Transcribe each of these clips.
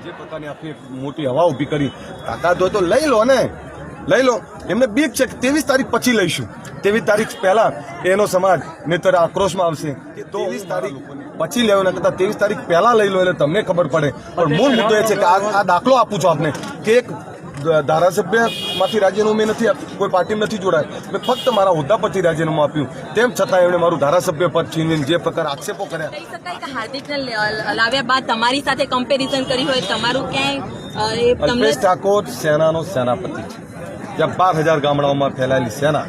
જે પ્રકારની આખી મોટી હવા ઉભી કરી તાકાત હોય તો લઈ લો ને, લઈ લો. એમને બીક છે કે 23 તારીખ પછી લઈશું, 23 તારીખ પહેલા એનો સમાજ નેતર આક્રોશમાં આવશે. 23 તારીખ પછી લેવાના કરતા 23 તારીખ પહેલા લઈ લો એટલે તમને ખબર પડે. પણ મૂળ મુદ્દો એ છે કે આ દાખલો આપું છું આપને કે એક ધારાસભ્યમાંથી રાજીનામું મેં નથી આપ્યું, કોઈ પાર્ટીમાં નથી જોડાય, મેં ફક્ત મારા હોદ્દા પરથી રાજીનામું આપ્યું. તેમ છતાં એમણે મારું ધારાસભ્ય પદ છીનવીને જે પ્રકાર આક્ષેપો કર્યા. કહી શકાય કે હાર્દિકને લાવ્યા બાદ તમારી સાથે કમ્પેરિઝન કરી હોય, તમારું ક્યાંય અલ્પેશ ઠાકોર સેનાનો સેનાપતિ છે. જ્યાં 12,000 ગામડાઓમાં ફેલાયેલી સેના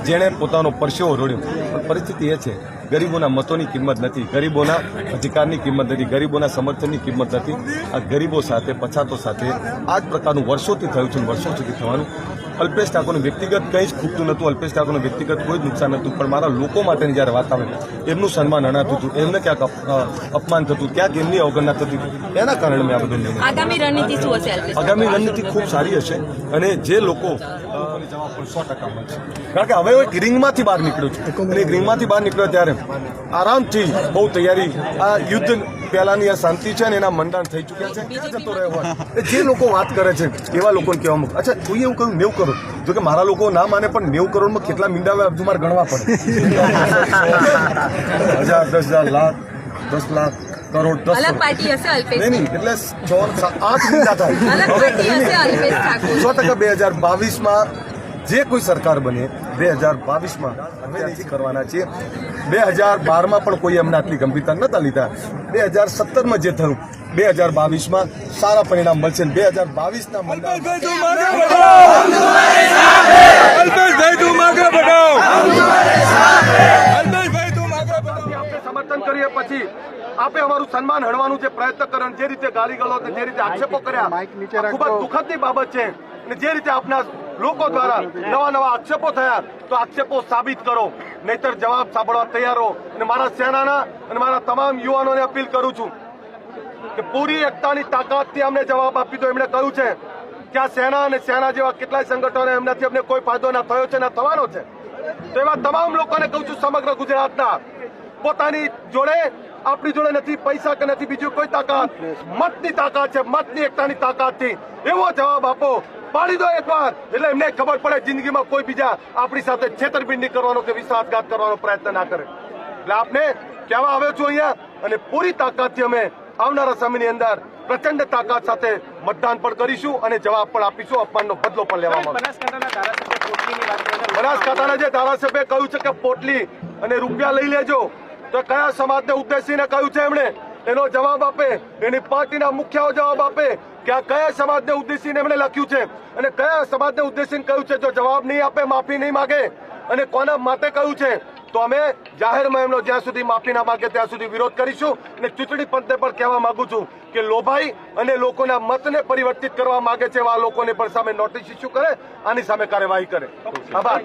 જેણે પોતાનો પરસેવો રોડ્યો. પણ પરિસ્થિતિ એ છે, ગરીબોના મતોની કિંમત નથી, ગરીબોના અધિકારની કિંમત નથી, ગરીબોના સમર્થનની કિંમત નથી. આ ગરીબો સાથે, પછાતો સાથે આ જ પ્રકારનું વર્ષોથી થયું છે, વર્ષો સુધી થવાનું. અલ્પેશ ઠાકોરનું વ્યક્તિગત કંઈ જ ખૂટતું નહોતું, અલ્પેશ ઠાકોરનું વ્યક્તિગત કોઈ જ નુકસાન નહોતું. પણ મારા લોકો માટેની જ્યારે વાત આવે એમનું સન્માન અણાતું હતું, એમને ક્યાંક અપમાન થતું, ક્યાંક એમની અવગણના થતી, એના કારણે મેં આ બધું લઈને. આગામી રણનીતિ શું હશે? આગામી રણનીતિ ખૂબ સારી હશે અને જે લોકો જવાબ પણ 100% મળશે. કારણ કે હવે એક રિંગમાંથી બહાર નીકળ્યો છું અને રિંગમાંથી બહાર નીકળ્યો ત્યારે આરામથી બહુ તૈયારી, આ યુદ્ધ પહેલાની આ શાંતિ છે ને એના મંડાણ થઈ ચૂક્યા છે. ક્યાં જતો રહ્યો હોય જે લોકો વાત કરે છે એવા લોકોને કહેવા મૂક. અચ્છા, કોઈએ એવું કહ્યું 90 કરોડ, જો કે મારા લોકો ના માને પણ 90 કરોડમાં કેટલા મીંડા હજુ મારે ગણવા પડે. 1000, 10,000, લાખ, 10 લાખ કરોડ, 10 અલગ પાર્ટી હશે અલ્પેશ? નહીં, એટલે 8 મીંડા થાય. 100% 2022માં જે કોઈ સરકાર બને 2022માં અમે નથી કરવાના છીએ. 2012માં પણ કોઈ અમને આટલી ગંભીરતા નતા લીધા. 2017માં જે થયું 2022માં સારા પરિણામ મળશે. 2022ના સમર્થન કરીએ પછી આપે અમારું સન્માન હણવાનું જે પ્રયત્ન કર્યો, જે રીતે ગાલીગલો, જે રીતે આક્ષેપો કર્યા, ખૂબ જ દુઃખદની બાબત છે. અને જે રીતે આપના લોકો દ્વારા નવા આક્ષેપો થયા, તો આક્ષેપો સાબિત કરો, નહીતર જવાબ સાંભળવા તૈયાર રહો. અને મારા સેનાના અને મારા તમામ યુવાનોને અપીલ કરું છું કે પૂરી એકતાની તાકાતથી અમને જવાબ આપી દો. એમણે કહ્યું છે કે આ સેના અને સેના જેવા કેટલાય સંગઠનો એમનાથી અમને કોઈ ફાયદો ના થયો છે ના થવાનો છે. તો એવા તમામ લોકોને કહું છું, સમગ્ર ગુજરાતના પોતાની જોડે, આપણી જોડે નથી પૈસા કે નથી બીજું કોઈ તાકાત, મતની તાકાત છે. મતની એકતાની તાકાતથી એવો જવાબ આપો, પાડી દો એકવાર, એટલે એમને ખબર પડે જિંદગીમાં કોઈ બીજા આપણી સાથે છેતરપિંડી કરવાનો કે વિશ્વાસઘાત કરવાનો પ્રયત્ન ના કરે. એટલે આપને કહેવા આવ્યો છું અહીંયા, અને પૂરી તાકાતથી અમે આવનારા સમયની અંદર પ્રચંડ તાકાત સાથે મતદાન પણ કરીશું અને જવાબ પણ આપીશું, અપમાનનો બદલો પણ લેવામાં. બનાસકાંઠાના જે ધારાસભ્ય કહ્યું છે કે પોટલી અને રૂપિયા લઈ લેજો, તો કયા સમાજને ઉદ્દેશીને કહ્યું છે એમણે? એનો જવાબ આપે, એની પાર્ટીના મુખ્યાઓ જવાબ આપે કે આ કયા સમાજને ઉદ્દેશીને એમણે લખ્યું છે અને કયા સમાજને ઉદ્દેશીને કહ્યું છે. જો જવાબ નહીં આપે, માફી નહીં માગે અને કોના માટે કહ્યું છે, તો અમે જાહેરમાં એમનો જ્યાં સુધી માફી ના માગે ત્યાં સુધી વિરોધ કરીશું. અને ચૂંટણી પંચને પણ કહેવા માંગુ છું કે લોભાઈ અને લોકોના મતને પરિવર્તિત કરવા માંગે છે એવા લોકોને પણ સામે નોટિસ ઇસ્યુ કરે, આની સામે કાર્યવાહી કરે. આભાર.